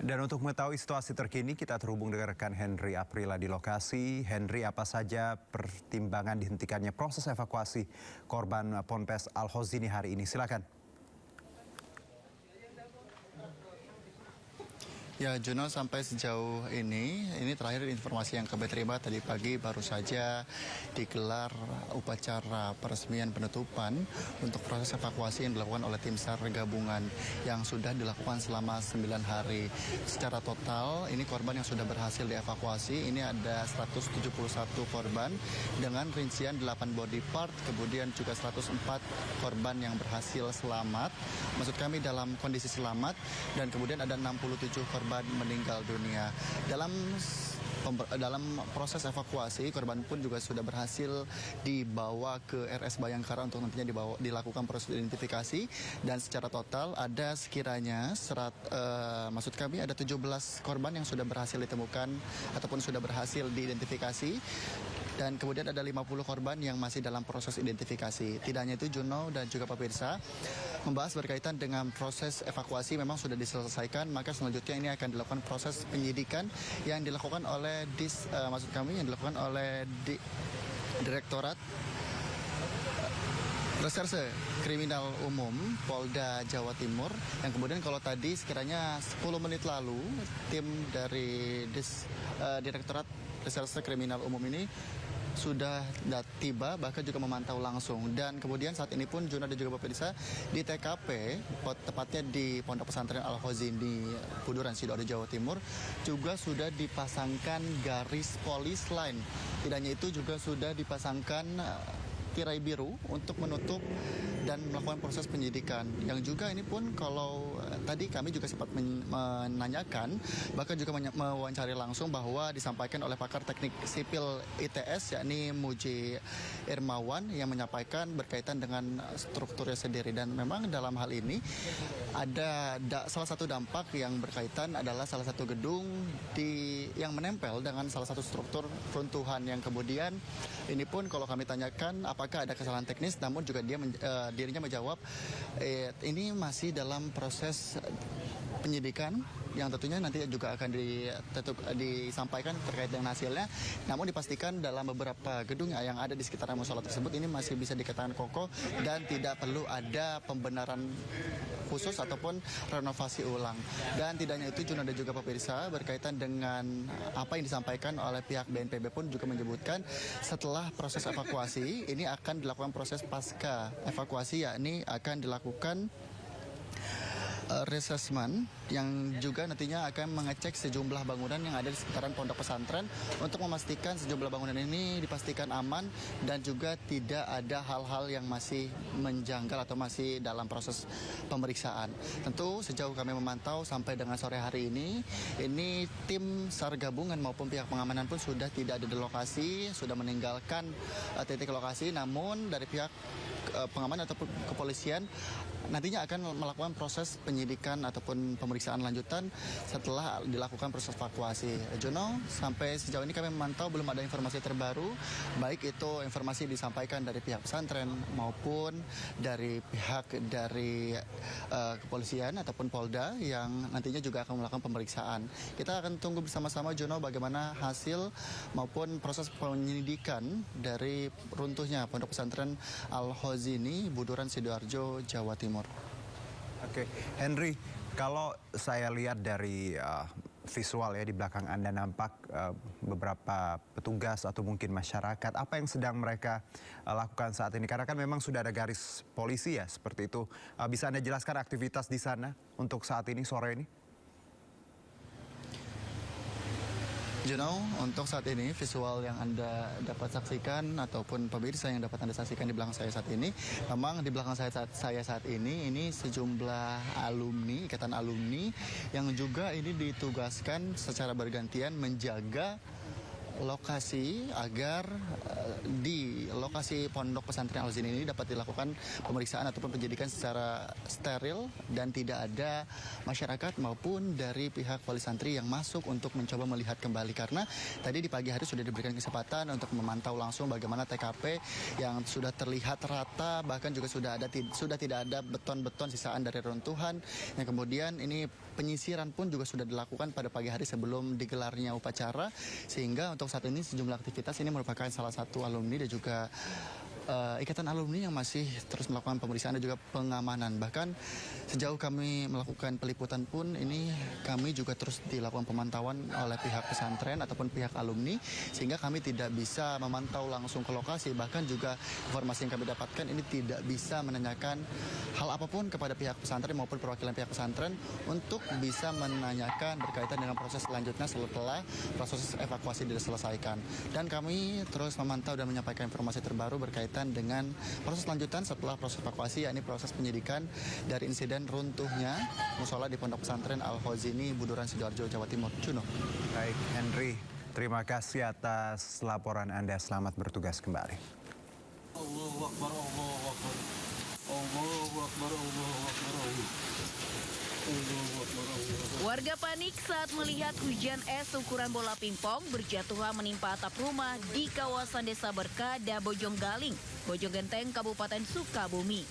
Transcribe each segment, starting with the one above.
Dan untuk mengetahui situasi terkini, kita terhubung dengan rekan Henry Aprila di lokasi. Henry, apa saja pertimbangan dihentikannya proses evakuasi korban Ponpes Al-Hozini hari ini? Silakan. Ya, Juno, sampai sejauh ini terakhir informasi yang kami terima tadi pagi baru saja digelar upacara peresmian penutupan untuk proses evakuasi yang dilakukan oleh tim SAR gabungan yang sudah dilakukan selama 9 hari. Secara total, ini korban yang sudah berhasil dievakuasi, ini ada 171 korban dengan rincian 8 body part, kemudian juga 104 korban yang berhasil selamat, maksud kami dalam kondisi selamat, dan kemudian ada 67 korban meninggal dunia. Dalam proses evakuasi, korban pun juga sudah berhasil dibawa ke RS Bayangkara untuk nantinya dilakukan proses identifikasi, dan secara total ada sekiranya maksud kami ada 17 korban yang sudah berhasil ditemukan ataupun sudah berhasil diidentifikasi. Dan kemudian ada 50 korban yang masih dalam proses identifikasi. Tidak hanya itu, Juno dan juga pemirsa, membahas berkaitan dengan proses evakuasi memang sudah diselesaikan, maka selanjutnya ini akan dilakukan proses penyidikan yang dilakukan oleh Direktorat Reserse Kriminal Umum Polda Jawa Timur, yang kemudian kalau tadi sekiranya 10 menit lalu tim dari Direktorat Reserse Kriminal Umum ini sudah tiba, bahkan juga memantau langsung. Dan kemudian saat ini pun Juna dan juga pemirsa di TKP, tepatnya di Pondok Pesantren Al-Hozini, Buduran, Sidoarjo, Jawa Timur, juga sudah dipasangkan garis polis line. Tidak hanya itu, juga sudah dipasangkan tirai biru untuk menutup dan melakukan proses penyidikan. Yang juga ini pun kalau tadi kami juga sempat menanyakan, bahkan juga mewawancari langsung bahwa disampaikan oleh pakar teknik sipil ITS yakni Muji Irmawan yang menyampaikan berkaitan dengan strukturnya sendiri. Dan memang dalam hal ini ada salah satu dampak yang berkaitan adalah salah satu gedung yang menempel dengan salah satu struktur runtuhan, yang kemudian ini pun kalau kami tanyakan apakah ada kesalahan teknis, namun juga dirinya menjawab ini masih dalam proses penyidikan yang tentunya nanti juga akan disampaikan terkait dengan hasilnya. Namun dipastikan dalam beberapa gedung yang ada di sekitaran musola tersebut ini masih bisa dikatakan kokoh dan tidak perlu ada pembenaran khusus ataupun renovasi ulang. Dan tidak hanya itu, Juna dan juga pemirsa, berkaitan dengan apa yang disampaikan oleh pihak BNPB pun juga menyebutkan setelah proses evakuasi ini akan dilakukan proses pasca evakuasi, yakni akan dilakukan resesmen yang juga nantinya akan mengecek sejumlah bangunan yang ada di sekitaran pondok pesantren untuk memastikan sejumlah bangunan ini dipastikan aman dan juga tidak ada hal-hal yang masih menjanggal atau masih dalam proses pemeriksaan. Tentu sejauh kami memantau sampai dengan sore hari ini tim SAR gabungan maupun pihak pengamanan pun sudah tidak ada di lokasi, sudah meninggalkan titik lokasi, namun dari pihak pengamanan ataupun kepolisian nantinya akan melakukan proses penyidikan ataupun pemeriksaan lanjutan setelah dilakukan proses evakuasi. Jono, sampai sejauh ini kami memantau belum ada informasi terbaru, baik itu informasi disampaikan dari pihak pesantren maupun dari pihak kepolisian ataupun Polda yang nantinya juga akan melakukan pemeriksaan. Kita akan tunggu bersama-sama, Jono, bagaimana hasil maupun proses penyidikan dari runtuhnya Pondok Pesantren Al-Hozini, Buduran, Sidoarjo, Jawa Timur. Oke, Henry, kalau saya lihat dari visual ya di belakang Anda nampak beberapa petugas atau mungkin masyarakat, apa yang sedang mereka lakukan saat ini? Karena kan memang sudah ada garis polisi ya, seperti itu. Bisa Anda jelaskan aktivitas di sana untuk saat ini, sore ini? Juno, untuk saat ini visual yang Anda dapat saksikan ataupun pemirsa yang dapat Anda saksikan di belakang saya saat ini, memang di belakang saya saat ini sejumlah alumni, ikatan alumni yang juga ini ditugaskan secara bergantian menjaga lokasi agar di lokasi Pondok Pesantren Al-Hozini ini dapat dilakukan pemeriksaan ataupun penyidikan secara steril dan tidak ada masyarakat maupun dari pihak wali santri yang masuk untuk mencoba melihat kembali, karena tadi di pagi hari sudah diberikan kesempatan untuk memantau langsung bagaimana TKP yang sudah terlihat rata, bahkan juga sudah tidak ada beton-beton sisaan dari runtuhan yang kemudian ini penyisiran pun juga sudah dilakukan pada pagi hari sebelum digelarnya upacara, sehingga untuk saat ini sejumlah aktivitas ini merupakan salah satu alumni dan juga ikatan alumni yang masih terus melakukan pemeriksaan dan juga pengamanan. Bahkan sejauh kami melakukan peliputan pun ini kami juga terus dilakukan pemantauan oleh pihak pesantren ataupun pihak alumni, sehingga kami tidak bisa memantau langsung ke lokasi. Bahkan juga informasi yang kami dapatkan ini tidak bisa menanyakan hal apapun kepada pihak pesantren maupun perwakilan pihak pesantren untuk bisa menanyakan berkaitan dengan proses selanjutnya setelah proses evakuasi diselesaikan. Dan kami terus memantau dan menyampaikan informasi terbaru berkaitan dengan proses lanjutan setelah proses evakuasi, yakni proses penyidikan dari insiden runtuhnya musola di Pondok Pesantren Al-Khozini, Buduran, Sidoarjo, Jawa Timur. Juno. Baik, Henry, terima kasih atas laporan Anda. Selamat bertugas kembali. Allahu Akbar, Allahu Akbar. Allahu Akbar, Allahu Akbar. Warga panik saat melihat hujan es ukuran bola pingpong berjatuhan menimpa atap rumah di kawasan Desa Berkada, Bojonggaling, Bojonggenteng, Kabupaten Sukabumi.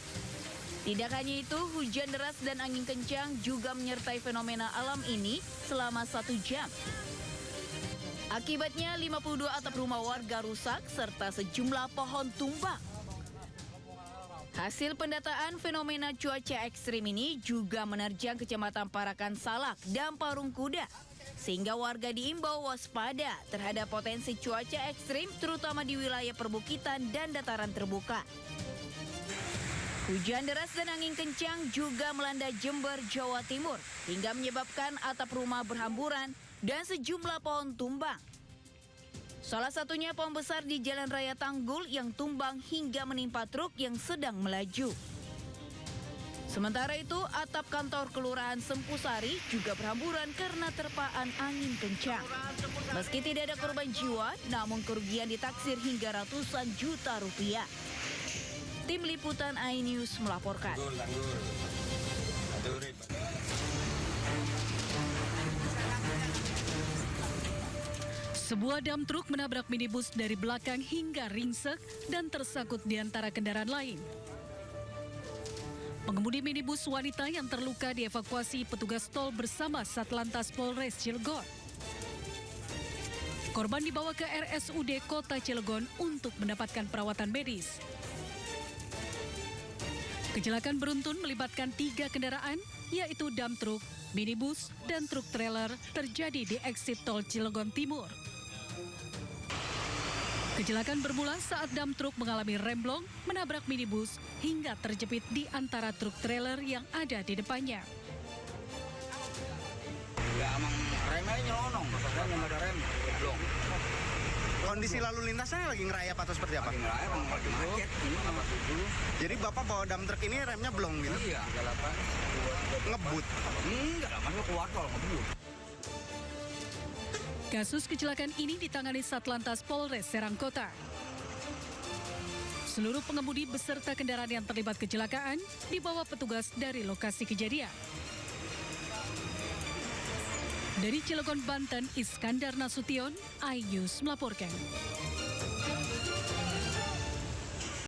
Tidak hanya itu, hujan deras dan angin kencang juga menyertai fenomena alam ini selama 1 jam. Akibatnya 52 atap rumah warga rusak serta sejumlah pohon tumbang. Hasil pendataan fenomena cuaca ekstrim ini juga menerjang Kecamatan Parakan Salak dan Parung Kuda, sehingga warga diimbau waspada terhadap potensi cuaca ekstrim terutama di wilayah perbukitan dan dataran terbuka. Hujan deras dan angin kencang juga melanda Jember, Jawa Timur, hingga menyebabkan atap rumah berhamburan dan sejumlah pohon tumbang. Salah satunya pohon besar di Jalan Raya Tanggul yang tumbang hingga menimpa truk yang sedang melaju. Sementara itu, atap kantor Kelurahan Sempusari juga berhamburan karena terpaan angin kencang. Meski tidak ada korban jiwa, namun kerugian ditaksir hingga ratusan juta rupiah. Tim Liputan iNews melaporkan. Sebuah dam truk menabrak minibus dari belakang hingga ringsek dan tersangkut di antara kendaraan lain. Pengemudi minibus wanita yang terluka dievakuasi petugas tol bersama Satlantas Polres Cilegon. Korban dibawa ke RSUD Kota Cilegon untuk mendapatkan perawatan medis. Kecelakaan beruntun melibatkan 3 kendaraan, yaitu dam truk, minibus, dan truk trailer terjadi di eksit tol Cilegon Timur. Kecelakaan bermula saat dam truk mengalami remblong, menabrak minibus hingga terjepit di antara truk trailer yang ada di depannya. Ya emang remnya nyelonong, dan yang ada rem, blong. Kondisi lalu lintasnya lagi ngerayap atau seperti apa? Lagi ngerayap, lagi macet, ini sama dulu. Jadi Bapak bawa dam truk ini remnya blong gitu? Iya, Ngebut? enggak lah, masuk keluar tol, ngebut. Kasus kecelakaan ini ditangani Satlantas Polres Serang Kota. Seluruh pengemudi beserta kendaraan yang terlibat kecelakaan dibawa petugas dari lokasi kejadian. Dari Cilegon, Banten, Iskandar Nasution, iNews melaporkan.